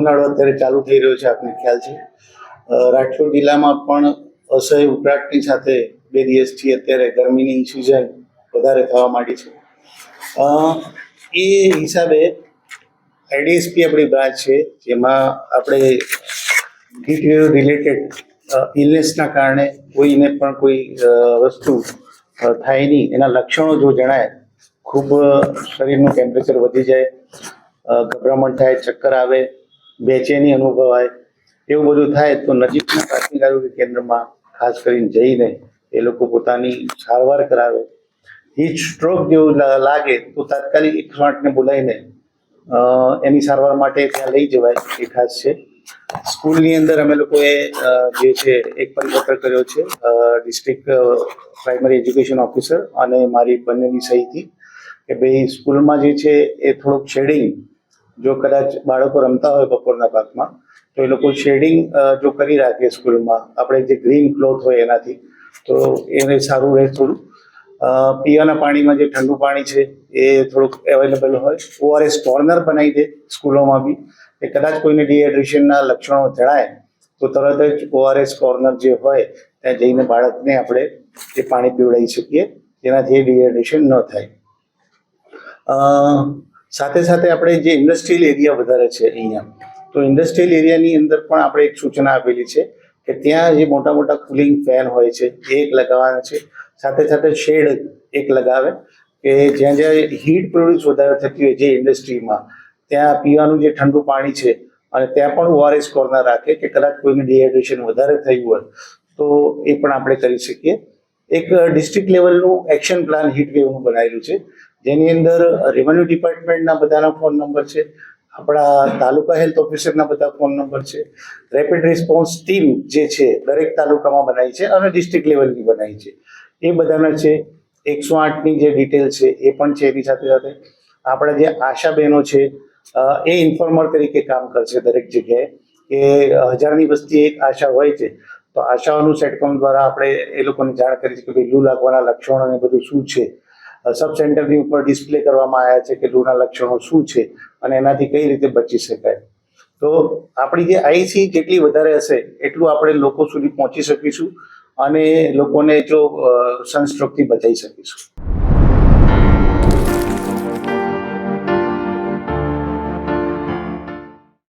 ઉનાળો અત્યારે ચાલુ થઈ રહ્યો છે, આપને ખ્યાલ છે. રાજકોટ જિલ્લામાં પણ અસહ્ય ઉકળાટની સાથે 2 દિવસથી અત્યારે ગરમીની સિઝન વધારે થવા માંડી છે. એ હિસાબે આઈડીએસપી આપણી બ્રાન્ચ છે, જેમાં આપણે હીટ વેવ રિલેટેડ ઇલનેસના કારણે કોઈને પણ કોઈ વસ્તુ થાય નહીં, એના લક્ષણો જો જણાય, ખૂબ શરીરનું ટેમ્પરેચર વધી જાય, ગભરામણ થાય, ચક્કર આવે, બેચેની અનુભવાય, એવું બધું થાય તો નજીકના પ્રાથમિક આરોગ્ય કેન્દ્રમાં ખાસ કરીને જઈને એ લોકો પોતાની સારવાર કરાવે. હીટ સ્ટ્રોક જેવું લાગે તો તાત્કાલિક 108ને બોલાવીને એની સારવાર માટે ત્યાં લઈ જવાય, એ ખાસ છે. સ્કૂલની અંદર અમે લોકોએ જે છે એક પરિપત્ર કર્યો છે ડિસ્ટ્રિક્ટ પ્રાઇમરી એજ્યુકેશન ઓફિસર અને મારી બંનેની સહીથી, કે ભાઈ સ્કૂલમાં જે છે એ થોડુંક શેડિંગ, જો કદાચ બાળકો રમતા હોય બપોરના ભાગમાં તો એ લોકો શેડિંગ જો કરી રાખે સ્કૂલમાં, આપણે જે ગ્રીન ક્લોથ હોય એનાથી, તો એને સારું રહે. થોડું પીવાના પાણીમાં જે ઠંડુ પાણી છે એ થોડુંક અવેલેબલ હોય. ORS કોર્નર બનાવી દે સ્કૂલોમાં બી, કે કદાચ કોઈને ડિહાઇડ્રેશનના લક્ષણો જણાય તો તરત જ ORS કોર્નર જે હોય ત્યાં જઈને બાળકને આપણે એ પાણી પીવડાવી શકીએ, જેનાથી ડિહાઇડ્રેશન ન થાય. સાથે સાથે આપણે જે ઇન્ડસ્ટ્રીયલ એરિયા વધારે છે અહીંયા, તો ઇન્ડસ્ટ્રીયલ એરિયાની અંદર પણ આપણે એક સૂચના આપેલી છે કે ત્યાં જે મોટા મોટા કુલિંગ ફેન હોય છે એ એક લગાવવાના છે. સાથે સાથે શેડ એક લગાવે કે જ્યાં જ્યાં હીટ પ્રોડ્યુસ વધારે થતી હોય જે ઇન્ડસ્ટ્રીમાં, ત્યાં પીવાનું જે ઠંડુ પાણી છે અને ત્યાં પણ ORS કોર્નર રાખે કે કદાચ કોઈને ડિહાઇડ્રેશન વધારે થયું હોય તો એ પણ આપણે કરી શકીએ. એક ડિસ્ટ્રિક્ટ લેવલનું એક્શન પ્લાન હીટ વેવનું બનાવેલું છે, જેની અંદર રેવન્યુ ડિપાર્ટમેન્ટના બધાના ફોન નંબર છે, આપણા તાલુકા હેલ્થ ઓફિસરના બધા ફોન નંબર છે, રેપિડ રિસ્પોન્સ ટીમ જે છે દરેક તાલુકામાં બનાવી છે અને ડિસ્ટ્રિક્ટ લેવલની બનાવી છે, એ બધાના છે. 108ની જે ડિટેલ છે એ પણ છે. એની સાથે સાથે આપણા જે આશા બહેનો છે એ ઇન્ફોર્મર તરીકે કામ કરશે દરેક જગ્યાએ, કે 1000ની વસ્તી એક આશા હોય છે, તો આશાઓનું સેટકોમ દ્વારા આપણે એ લોકોને જાણ કરી છે કે ભાઈ લૂ લાગવાના લક્ષણો અને બધું શું છે. સબ સેન્ટરની ઉપર ડિસ્પ્લે કરવામાં આવ્યા છે કે લૂના લક્ષણો શું છે અને એનાથી કઈ રીતે બચી શકાય. તો આપણી જે આઈસી જેટલી વધારે હશે એટલું આપણે લોકો સુધી પહોંચી શકીશું અને લોકોને જો સનસ્ટ્રોકથી બચાવી શકીશું.